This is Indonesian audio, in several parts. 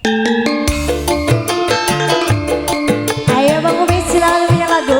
Ayo Bang Umi silakan punya lagu.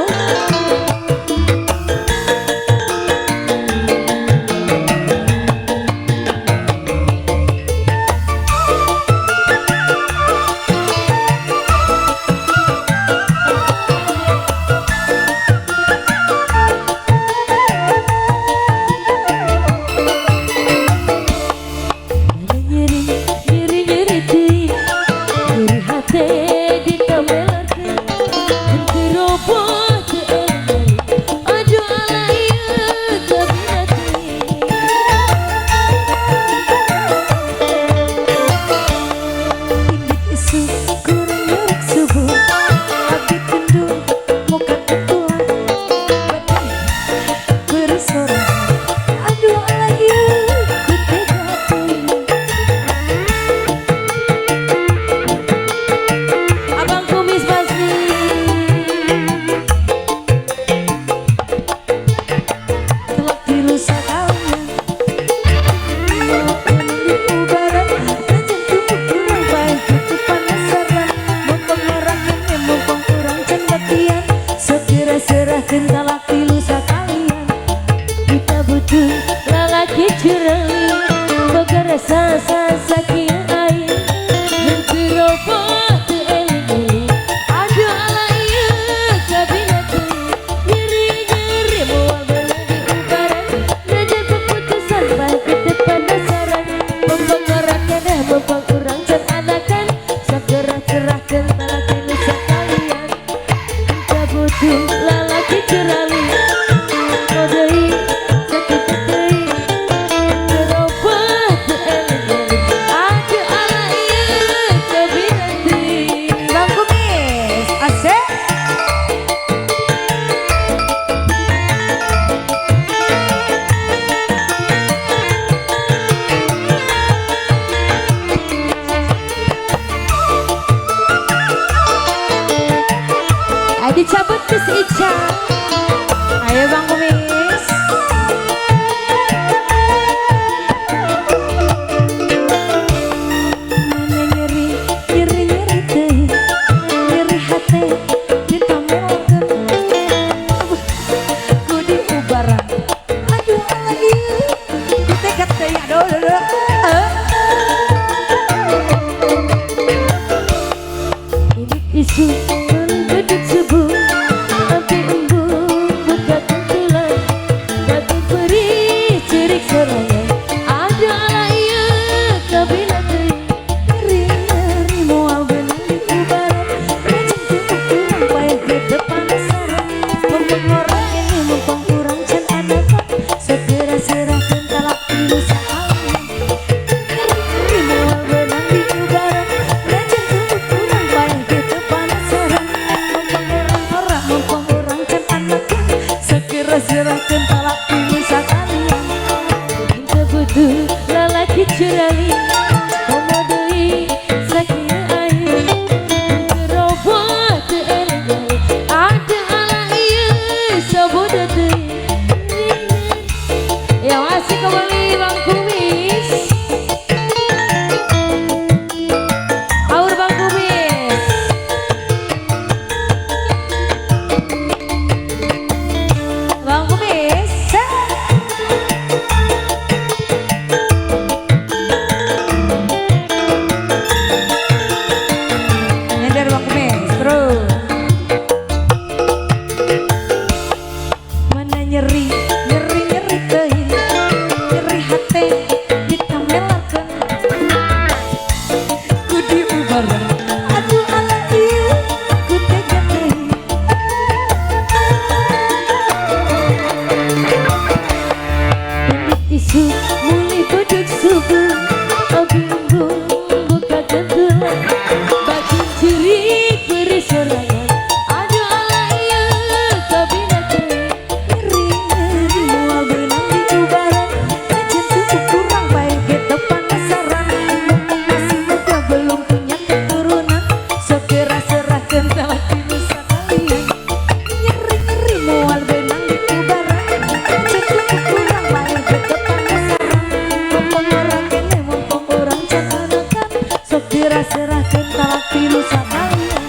sok diraserakeun talak pilu sakalian.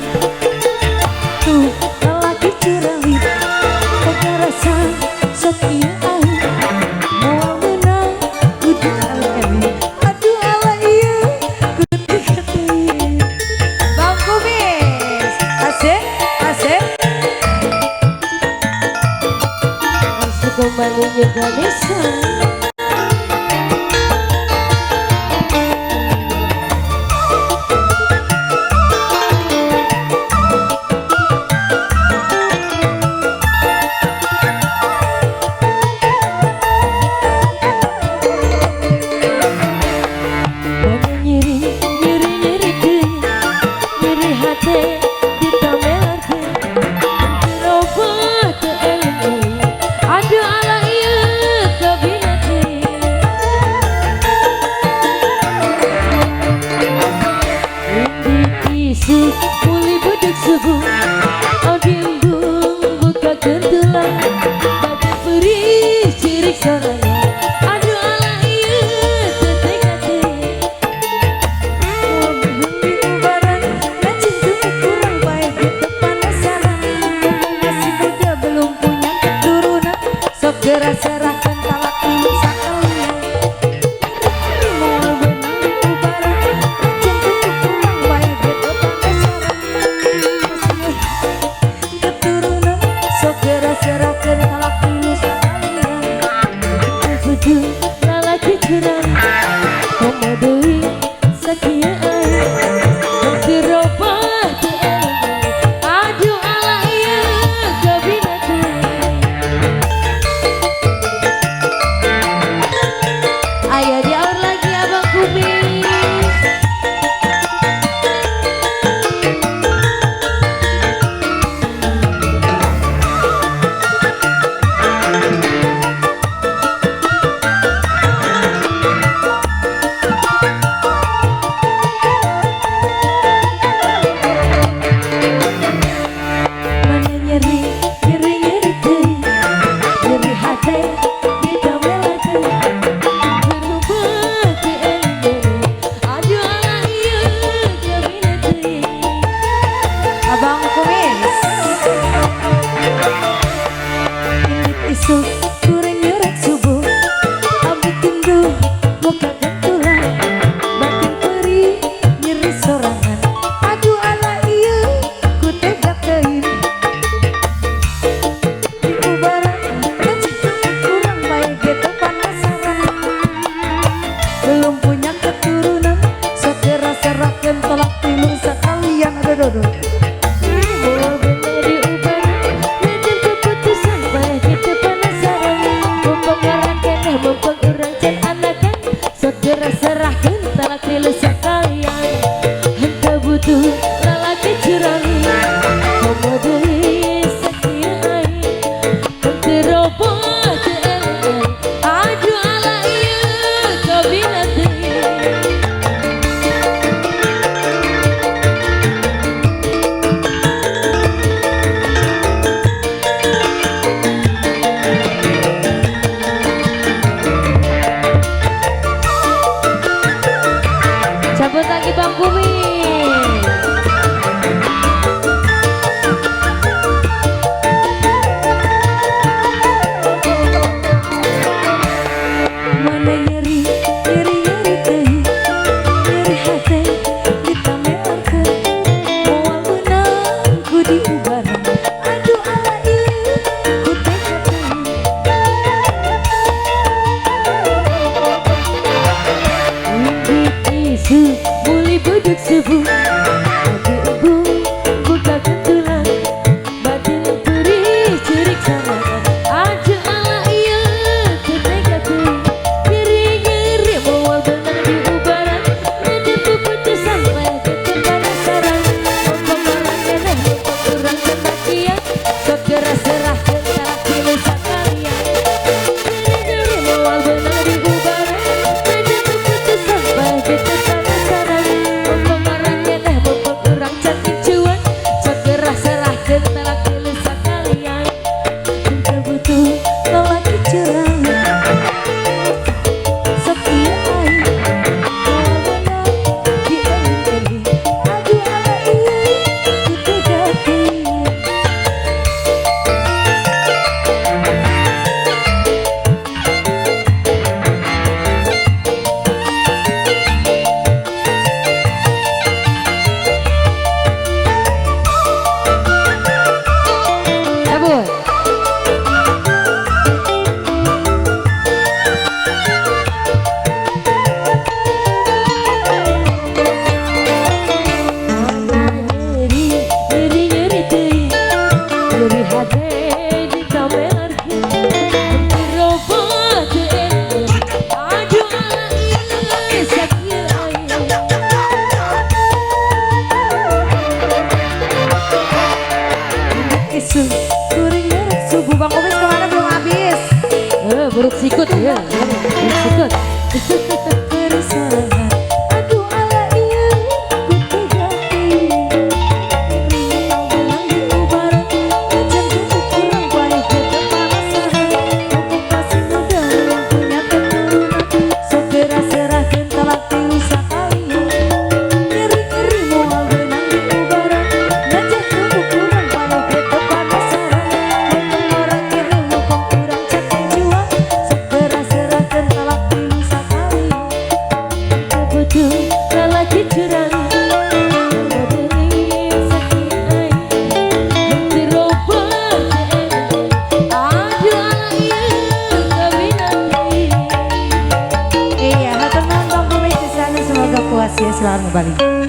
Tuh lalaki curang pegarasa sok ieu aing moal meunang kudu alami. Aduh ala ieu kudu teuing. Bang Kumis asik asik asik kembali juga bisa. Muli budek subuh, audiembung buka kentulan, bagi perih cirik soranya. Aduh ala iya tetek-tetek, mau beli ubaran, dan cinta kurang baik gitu penasaran. Ngomong masih muda belum punya keturunan, sok gerak serahkan talak ini sekalian. Serahkan talak pilu sekalian. Kudu lalaki curang komo deui sakieu aing dirobah teu eling. Aduh ala ieu gabina teuing. Aya diaur lagi Abang Kumis. Abang Kumis isuk kurang nyerek subuh, abdi tindu muka gentulan, batin perih nyeri sorangan. Aduh ala ieu ku tega teuing. Di ubaran dan cinta kurang baik gitu penasaran. Belum punya keturunan, sok diraserakeun talak pilu sekalian. Aduh serahkan talak pilu sekalian. Henteu butuh lalaki curang komo deui sakieu aing dirobah teu eling. Aduh ala ieu gabina teuing. Cabut lagi Bang Kumis. Mana nyeri teuing, nyeri hati ditamelarkeun, moal meunang kudu ubaran. Aduh ala ieu ku tega teuing. Muli budek subuh, audiembung buka kentulan, batin perih cirik sorangan. Aduh ala ieu teu tega teuing. Nyeri-nyeri moal beunang di ubaran, ngadep puputusan bae teu penasaran. Ngomong marang keneh mumpung urang teu makian, sok geura serahkeun talak pilu sakalian. Nyeri-nyeri moal beunang di ubaran, ngadep puputusan bae teu penasaran. Ngomong marang keneh buruk sikut ya, buruk sikut. Persalahan aduh ala iya ku tega diri bilang diubaran ngajar dulu kurang baik kita panasaran mumpung masih muda yang punya keturunan segera serahkan talak tilu sakalian ngeri-ngeri moal benang diubaran ngajar dulu kurang baik kita panasaran mumpung orang kiri mumpung kurang capek juang segera serahkan talak tilu sakalian Betul lelaki curang iya, hatur nuhun Bang Puri, semoga puas ya selalu balik.